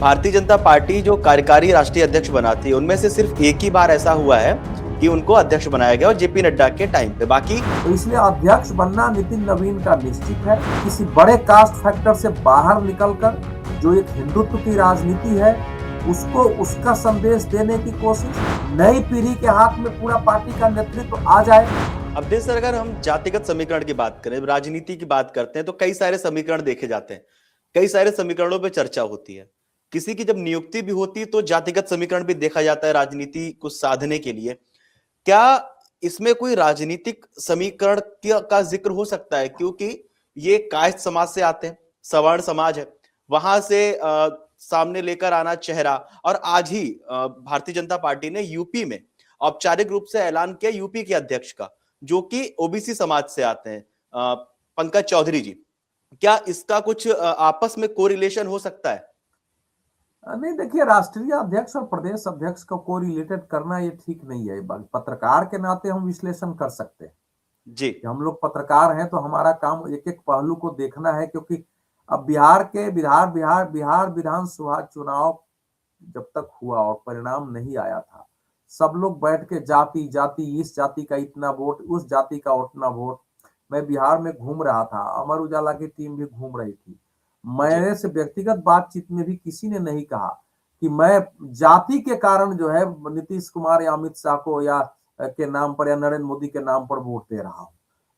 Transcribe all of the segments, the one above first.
Bharatiya Janata party जो कार्यकारी राष्ट्रीय अध्यक्ष बनाती है उनमें से सिर्फ एक ही बार ऐसा हुआ है कि उनको अध्यक्ष बनाया गया और जेपी नड्डा के टाइम पे। बाकी तो इसलिए अध्यक्ष बनना नितिन नवीन का निश्चित है। किसी बड़े कास्ट फैक्टर से बाहर निकलकर जो एक हिंदुत्व की राजनीति है उसको उसका संदेश देने की कोशिश, नई पीढ़ी के हाथ में पूरा पार्टी का नेतृत्व आ जाए। अब देश सर, अगर हम जातिगत समीकरण की बात करें, राजनीति की बात करते हैं तो कई सारे समीकरण देखे जाते हैं, कई सारे समीकरणों पे चर्चा होती है। किसी की जब नियुक्ति भी होती है तो जातिगत समीकरण भी देखा जाता है राजनीति को साधने के लिए। क्या इसमें कोई राजनीतिक समीकरण का जिक्र हो सकता है? क्योंकि ये कायस्थ समाज से आते हैं, सवर्ण समाज है, वहां से सामने लेकर आना चेहरा। और आज ही भारतीय जनता पार्टी ने यूपी में औपचारिक रूप से ऐलान किया यूपी के अध्यक्ष का, जो कि ओबीसी समाज से आते हैं, पंकज चौधरी जी। क्या इसका कुछ आपस में कोरिलेशन हो सकता है? नहीं, देखिए, राष्ट्रीय अध्यक्ष और प्रदेश अध्यक्ष को कोरिलेटेड करना ये ठीक नहीं है। पत्रकार के नाते हम विश्लेषण कर सकते हैं जी। हम लोग पत्रकार हैं तो हमारा काम एक एक पहलू को देखना है, क्योंकि अब बिहार विधानसभा चुनाव जब तक हुआ और परिणाम नहीं आया था, सब लोग बैठ के जाति, इस जाति का इतना वोट, उस जाति का उतना वोट। मैं बिहार में घूम रहा था, अमर उजाला की टीम भी घूम रही थी। मेरे से व्यक्तिगत बातचीत में भी किसी ने नहीं कहा कि मैं जाति के कारण जो है नीतीश कुमार या अमित शाह को या के नाम पर या नरेंद्र मोदी के नाम पर वोट दे रहा हूं।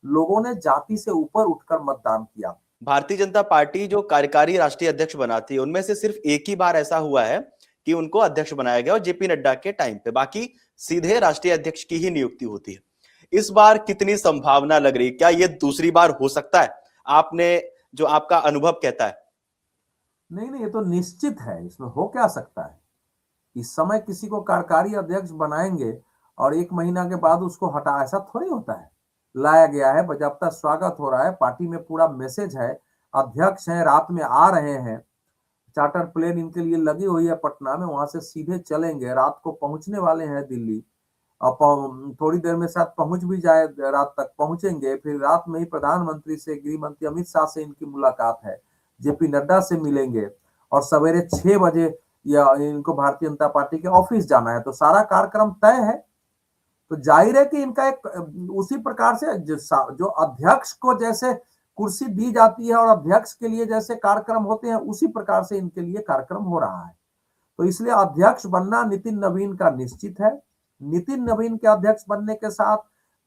लोगों ने जाति से ऊपर उठकर मतदान किया। भारतीय जनता पार्टी जो कार्यकारी राष्ट्रीय अध्यक्ष बनाती है उनमें से सिर्फ एक ही बार ऐसा हुआ है कि उनको अध्यक्ष बनाया गया और जेपी नड्डा के टाइम पे। बाकी सीधे राष्ट्रीय अध्यक्ष की ही नियुक्ति होती है। इस बार कितनी संभावना लग रही है? क्या ये दूसरी बार हो सकता है? आपने जो आपका अनुभव कहता है। नहीं, ये तो निश्चित है। इसमें हो क्या सकता है? इस समय किसी को कार्यकारी अध्यक्ष बनाएंगे और 1 महीना के बाद उसको हटा, ऐसा थोड़ी होता है। लाया गया है, बजाबता स्वागत हो रहा है, पार्टी में पूरा मैसेज है, अध्यक्ष हैं, रात में आ रहे हैं, चार्टर प्लेन इनके लिए लगी हुई है पटना में, वहां से सीधे चलेंगे, रात को पहुंचने वाले हैं दिल्ली। अब थोड़ी देर में शायद पहुंच भी जाए, रात तक पहुंचेंगे। फिर रात में ही प्रधानमंत्री से, गृह मंत्री अमित शाह से इनकी मुलाकात है, जेपी नड्डा से मिलेंगे और सवेरे 6 बजे या इनको भारतीय जनता पार्टी के ऑफिस जाना है। तो सारा कार्यक्रम तय है। तो जाहिर है कि इनका एक उसी प्रकार से जो अध्यक्ष को जैसे कुर्सी दी जाती है और अध्यक्ष के लिए जैसे कार्यक्रम होते हैं, उसी प्रकार से इनके लिए कार्यक्रम हो रहा है। तो इसलिए अध्यक्ष बनना नितिन नवीन का निश्चित है। नितिन नवीन के अध्यक्ष बनने के साथ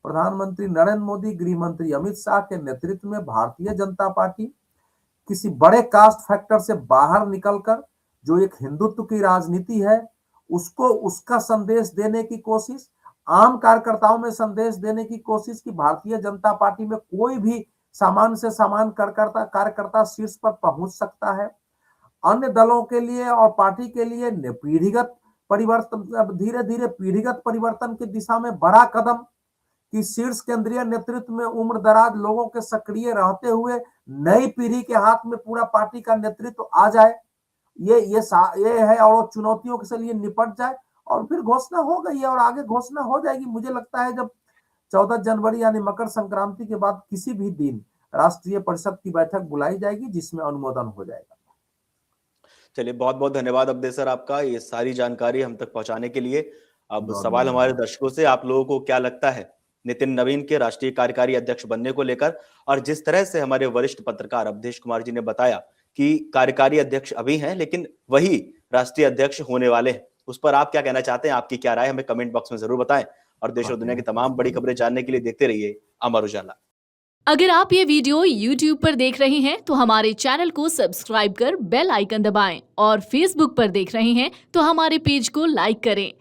प्रधानमंत्री नरेंद्र मोदी, गृह मंत्री अमित शाह के नेतृत्व में भारतीय जनता पार्टी किसी बड़े कास्ट फैक्टर से बाहर निकलकर जो एक हिंदुत्व की राजनीति है उसको उसका संदेश देने की कोशिश, आम कार्यकर्ताओं में संदेश देने की कोशिश कि भारतीय जनता पार्टी में कोई भी सामान्य से सामान्य कार्यकर्ता शीर्ष पर पहुंच सकता है। अन्य दलों के लिए और पार्टी के लिए पीढ़ीगत परिवर्तन, धीरे धीरे पीढ़ीगत परिवर्तन की दिशा में बड़ा कदम कि शीर्ष केंद्रीय नेतृत्व में उम्र दराज लोगों के सक्रिय रहते हुए नई पीढ़ी के हाथ में पूरा पार्टी का नेतृत्व आ जाए, ये है। और चुनौतियों के लिए निपट जाए और फिर घोषणा हो गई है और आगे घोषणा हो जाएगी। मुझे लगता है जब 14 जनवरी यानी मकर संक्रांति के बाद किसी भी दिन राष्ट्रीय परिषद की बैठक बुलाई जाएगी जिसमें अनुमोदन हो जाएगा। चलिए, बहुत बहुत धन्यवाद अवधेश सर आपका, ये सारी जानकारी हम तक पहुंचाने के लिए। अब सवाल हमारे दर्शकों से, आप लोगों को क्या लगता है नितिन नवीन के राष्ट्रीय कार्यकारी अध्यक्ष बनने को लेकर? और जिस तरह से हमारे वरिष्ठ पत्रकार अवधेश कुमार जी ने बताया कि कार्यकारी अध्यक्ष अभी हैं लेकिन वही राष्ट्रीय अध्यक्ष होने वाले हैं, उस पर आप क्या कहना चाहते हैं? आपकी क्या राय, हमें कमेंट बॉक्स में जरूर बताएं। और देश और दुनिया की तमाम बड़ी खबरें जानने के लिए देखते रहिए अमर उजाला। अगर आप ये वीडियो YouTube पर देख रहे हैं तो हमारे चैनल को सब्सक्राइब कर बेल आइकन दबाएं और Facebook पर देख रहे हैं तो हमारे पेज को लाइक करें।